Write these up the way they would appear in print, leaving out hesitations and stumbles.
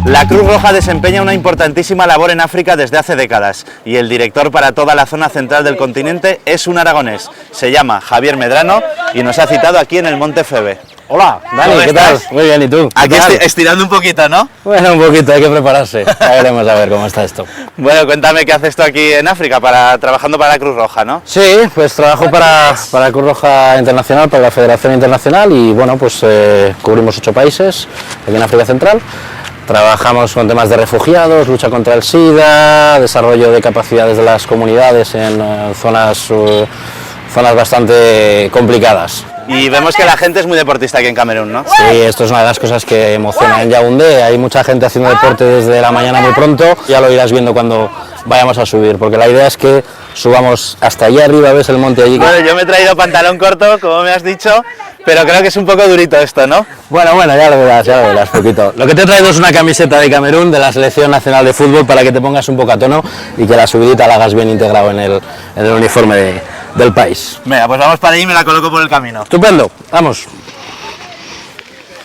La Cruz Roja desempeña una importantísima labor en África desde hace décadas y el director para toda la zona central del continente es un aragonés. Se llama Javier Medrano y nos ha citado aquí en el Monte Febe. Hola, Dani, ¿qué tal? Muy bien, ¿y tú? Aquí estirando un poquito, ¿no? Bueno, un poquito, hay que prepararse. Ya veremos a ver cómo está esto. Bueno, cuéntame qué haces tú aquí en África, trabajando para la Cruz Roja, ¿no? Sí, pues trabajo para la Cruz Roja Internacional, para la Federación Internacional y bueno, pues cubrimos 8 países aquí en África Central. Trabajamos con temas de refugiados, lucha contra el SIDA, desarrollo de capacidades de las comunidades en zonas bastante complicadas. Y vemos que la gente es muy deportista aquí en Camerún, ¿no? Sí, esto es una de las cosas que emociona en Yaoundé. Hay mucha gente haciendo deporte desde la mañana muy pronto, ya lo irás viendo cuando vayamos a subir, porque la idea es que subamos hasta allá arriba, ves el monte allí. Bueno, yo me he traído pantalón corto, como me has dicho, pero creo que es un poco durito esto, ¿no? Bueno, ya lo verás poquito. Lo que te he traído es una camiseta de Camerún, de la Selección Nacional de Fútbol, para que te pongas un poco a tono y que la subidita la hagas bien integrado en el uniforme del país. Venga, pues vamos para allí y me la coloco por el camino. Estupendo, vamos.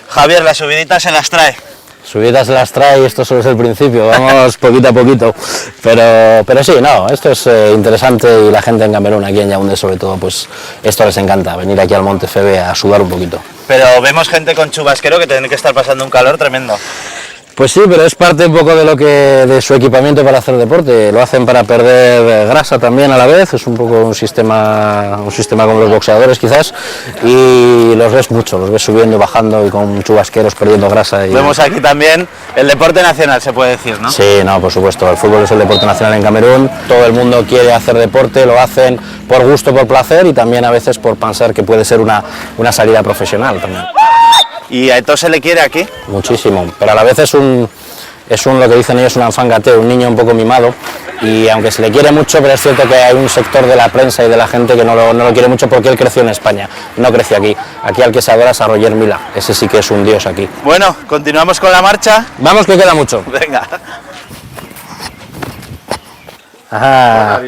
Javier, la subidita se las trae. Subidas las trae y esto solo es el principio, vamos poquito a poquito, pero sí, no, esto es interesante y la gente en Camerún, aquí en Yaoundé sobre todo, pues esto les encanta, venir aquí al Monte Febe a sudar un poquito. Pero vemos gente con chubasquero que tiene que estar pasando un calor tremendo. Pues sí, pero es parte un poco de su equipamiento para hacer deporte. Lo hacen para perder grasa también a la vez. Es un poco un sistema como los boxeadores quizás. Y los ves mucho, los ves subiendo, bajando y con chubasqueros perdiendo grasa. Vemos aquí también el deporte nacional, se puede decir, ¿no? Sí, no, por supuesto. El fútbol es el deporte nacional en Camerún. Todo el mundo quiere hacer deporte, lo hacen por gusto, por placer y también a veces por pensar que puede ser una salida profesional también. ¿Y a esto se le quiere aquí? Muchísimo, pero a la vez es un lo que dicen ellos, un enfant gâté, un niño un poco mimado, y aunque se le quiere mucho, pero es cierto que hay un sector de la prensa y de la gente que no lo quiere mucho porque él creció en España, no creció aquí. Aquí al que se adora es a Roger Mila, ese sí que es un dios aquí. Bueno, continuamos con la marcha. Vamos que queda mucho. Venga. Ah,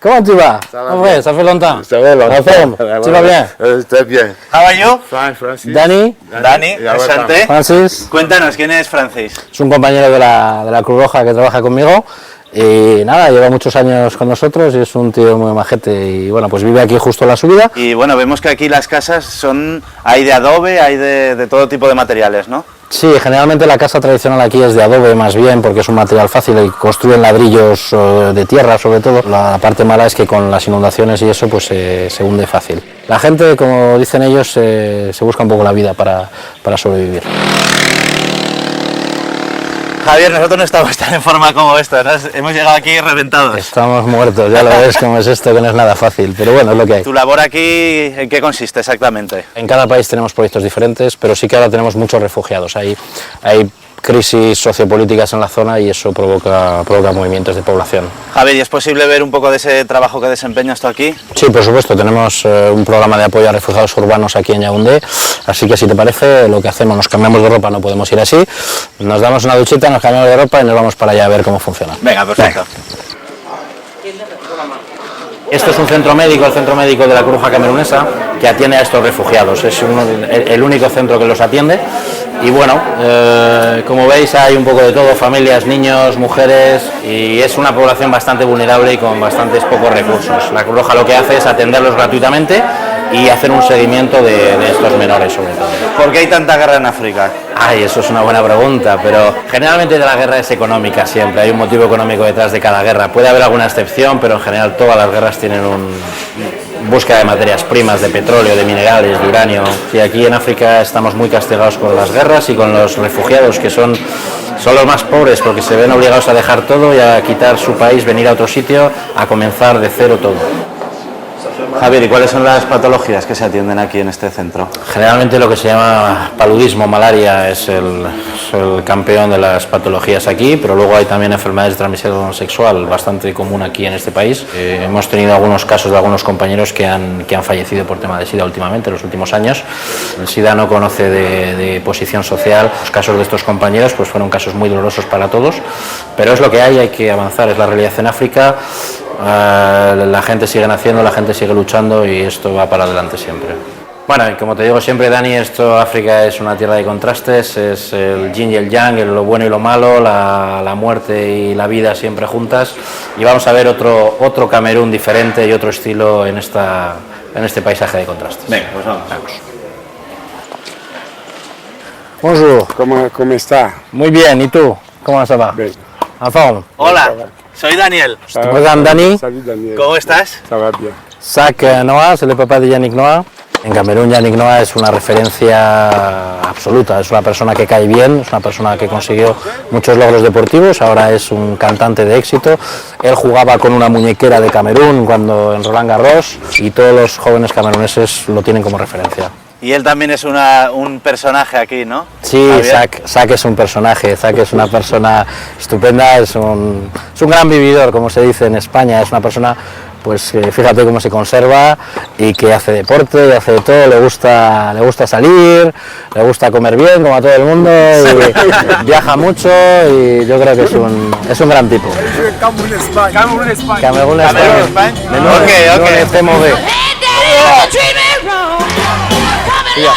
comment tu vas? Ouais, ça fait longtemps. Ça fait longtemps. Tu vas bien? Très bien. How are you? Fine, Francis. Dani, Dani, Asante. Francis, Cuéntanos, ¿quién es Francis? es un compañero de la Cruz Roja que trabaja conmigo. Y nada, lleva muchos años con nosotros y es un tío muy majete y bueno, pues vive aquí justo en la subida. Y bueno, vemos que aquí las casas hay de adobe, hay de todo tipo de materiales, ¿no? Sí, generalmente la casa tradicional aquí es de adobe más bien porque es un material fácil y construyen ladrillos de tierra sobre todo. La parte mala es que con las inundaciones y eso pues se hunde fácil. La gente, como dicen ellos, se busca un poco la vida para sobrevivir. Javier, nosotros no estamos tan en forma como esto, ¿no? Hemos llegado aquí reventados. Estamos muertos, ya lo ves cómo es esto, que no es nada fácil, pero bueno, es lo que hay. ¿Tu labor aquí en qué consiste exactamente? En cada país tenemos proyectos diferentes, pero sí que ahora tenemos muchos refugiados. Hay crisis sociopolíticas en la zona y eso provoca movimientos de población. Javier, ¿y es posible ver un poco de ese trabajo que desempeñas tú aquí? Sí, por supuesto, tenemos un programa de apoyo a refugiados urbanos aquí en Yaoundé, así que si te parece, lo que hacemos, nos cambiamos de ropa, no podemos ir así, nos damos una duchita, nos cambiamos de ropa y nos vamos para allá a ver cómo funciona. Venga, perfecto. Este es un centro médico, el centro médico de la Cruz Roja camerunesa, que atiende a estos refugiados. Es el único centro que los atiende. Y bueno, como veis hay un poco de todo, familias, niños, mujeres, y es una población bastante vulnerable y con bastantes pocos recursos. La Cruz Roja lo que hace es atenderlos gratuitamente y hacer un seguimiento de estos menores sobre todo. ¿Por qué hay tanta guerra en África? Ay, eso es una buena pregunta, pero generalmente la guerra es económica siempre, hay un motivo económico detrás de cada guerra. Puede haber alguna excepción, pero en general todas las guerras tienen búsqueda de materias primas, de petróleo, de minerales, de uranio. Y aquí en África estamos muy castigados con las guerras y con los refugiados, que son los más pobres porque se ven obligados a dejar todo y a quitar su país, venir a otro sitio, a comenzar de cero todo. Javier, ¿y cuáles son las patologías que se atienden aquí en este centro? Generalmente lo que se llama paludismo, malaria, es el campeón de las patologías aquí, pero luego hay también enfermedades de transmisión sexual bastante común aquí en este país. Hemos tenido algunos casos de algunos compañeros que han fallecido por tema de SIDA últimamente, en los últimos años. El SIDA no conoce de posición social. Los casos de estos compañeros pues fueron casos muy dolorosos para todos, pero es lo que hay que avanzar, es la realidad en África. La gente sigue naciendo, la gente sigue luchando y esto va para adelante siempre. Bueno, y como te digo siempre, Dani, África es una tierra de contrastes, es el yin y el yang, lo bueno y lo malo, la muerte y la vida siempre juntas, y vamos a ver otro Camerún diferente y otro estilo en este paisaje de contrastes. Venga, pues vamos. Bonjour. ¿Cómo está? Muy bien, ¿y tú? ¿Cómo ça va? Bien. En forme. Hola, soy Daniel. Madame Dani. Salut Daniel. ¿Cómo estás? Ça va bien. Sac Noah, es el papá de Yannick Noah. En Camerún, Yannick Noah es una referencia absoluta, es una persona que cae bien, es una persona que consiguió muchos logros deportivos, ahora es un cantante de éxito. Él jugaba con una muñequera de Camerún cuando en Roland Garros y todos los jóvenes cameruneses lo tienen como referencia. Y él también es un personaje aquí, ¿no? Sí, Javier. Sac es un personaje, Sac es una persona estupenda, es un gran vividor, como se dice en España, es una persona, pues fíjate cómo se conserva y que hace deporte, hace de todo, le gusta salir, le gusta comer bien, como a todo el mundo, y viaja mucho y yo creo que es un gran tipo. Cameroun, Espagne. Cameroun, Espagne. Camerún, Camerún, España. España. Menudo, Ok. menudo CMV. Tuya.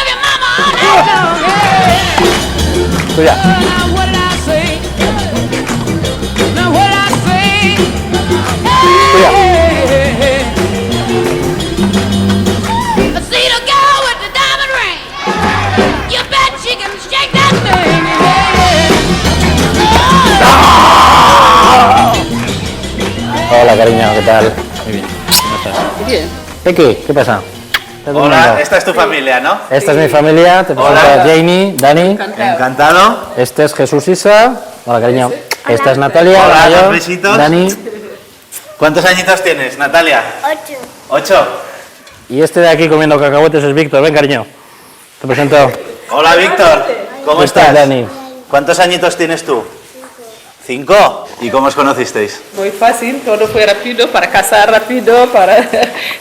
Tuya. Hola, cariño, ¿qué tal? Muy bien. ¿Cómo estás? Bien. Pequi, ¿qué pasa? Hola, esta es tu familia, ¿no? Esta es mi familia, te presento Hola. a Jamie, Dani, Encantado. este es Jesús Isa, hola cariño, esta es Natalia, Hola, la mayor, dos besitos. Dani, ¿Cuántos añitos tienes, Natalia? 8. y este de aquí comiendo cacahuetes es Víctor, ven cariño, te presento, Hola, Víctor. ¿Cómo esta es estás? Dani. ¿Cuántos añitos tienes tú? 5. ¿Y cómo os conocisteis? Muy fácil, todo fue rápido, para casar rápido, para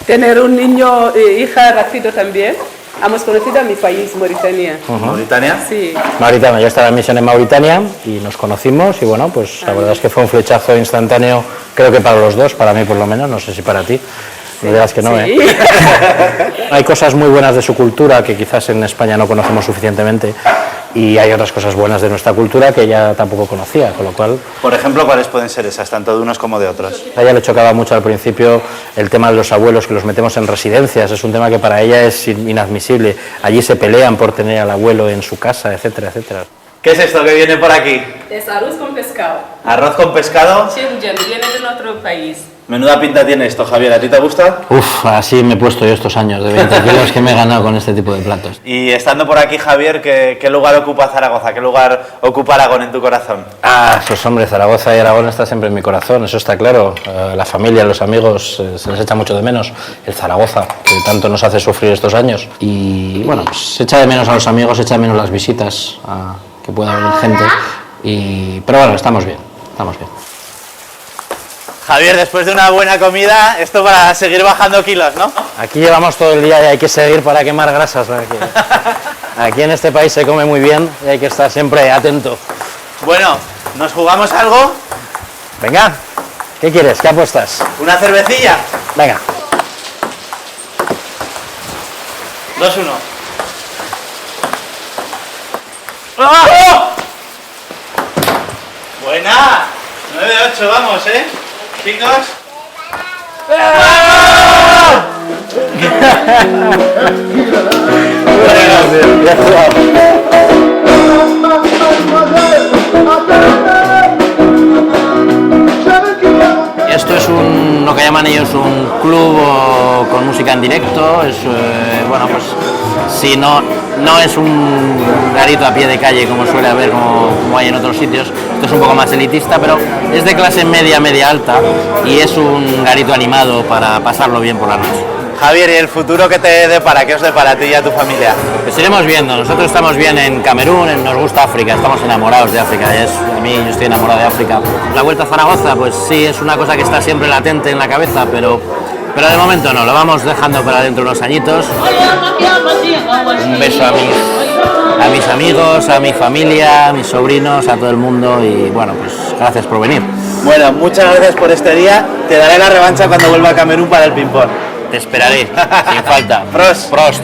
tener un niño e hija rápido también. Hemos conocido a mi país, Mauritania. ¿Mauritania? Sí, Mauritania, yo estaba en misión en Mauritania y nos conocimos y bueno, pues la verdad es que fue un flechazo instantáneo, creo que para los dos, para mí por lo menos, no sé si para ti. Me dirás que no, sí. ¿eh? Hay cosas muy buenas de su cultura que quizás en España no conocemos suficientemente y hay otras cosas buenas de nuestra cultura que ella tampoco conocía, con lo cual Por ejemplo, ¿cuáles pueden ser esas, tanto de unos como de otros? a ella le chocaba mucho al principio el tema de los abuelos, que los metemos en residencias, es un tema que para ella es inadmisible. Allí se pelean por tener al abuelo en su casa, etcétera, etcétera. ¿Qué es esto que viene por aquí? Es arroz con pescado. ¿Arroz con pescado? Viene de nuestro país. Menuda pinta tiene esto, Javier. ¿A ti te gusta? Uf, así me he puesto yo estos años de 20 kilos que me he ganado con este tipo de platos. Y estando por aquí, Javier, ¿qué lugar ocupa Zaragoza? ¿Qué lugar ocupa Aragón en tu corazón? Ah, pues hombre, Zaragoza y Aragón está siempre en mi corazón, eso está claro. La familia, los amigos, se les echa mucho de menos. El Zaragoza, que tanto nos hace sufrir estos años. Y bueno, pues se echa de menos a los amigos, se echa de menos las visitas, que pueda venir gente. Pero bueno, estamos bien, estamos bien. Javier, después de una buena comida, esto para seguir bajando kilos, ¿no? Aquí llevamos todo el día y hay que seguir para quemar grasas. Aquí en este país se come muy bien y hay que estar siempre atento. Bueno, ¿nos jugamos algo? Venga, ¿qué quieres? ¿Qué apuestas? ¿Una cervecilla? Venga. 2-1. ¡Oh! Buena. 9-8, vamos, ¿eh? Chicos. Bien jugado. Esto es lo que llaman ellos un club con música en directo. Es, bueno, pues si no es un garito a pie de calle como suele haber, como hay en otros sitios. Esto es un poco más elitista, pero es de clase media, media alta y es un garito animado para pasarlo bien por la noche. Javier, ¿y el futuro qué te depara? ¿Qué os depara a ti y a tu familia? Pues iremos viendo, nosotros estamos bien en Camerún, nos gusta África, estamos enamorados de África, a mí yo estoy enamorado de África. La vuelta a Zaragoza, pues sí, es una cosa que está siempre latente en la cabeza, pero de momento no, lo vamos dejando para dentro de unos añitos. Un beso a mis amigos, a mi familia, a mis sobrinos, a todo el mundo y bueno, pues gracias por venir. Bueno, muchas gracias por este día. Te daré la revancha cuando vuelva a Camerún para el ping-pong. Te esperaré, sin falta. Prost. Prost.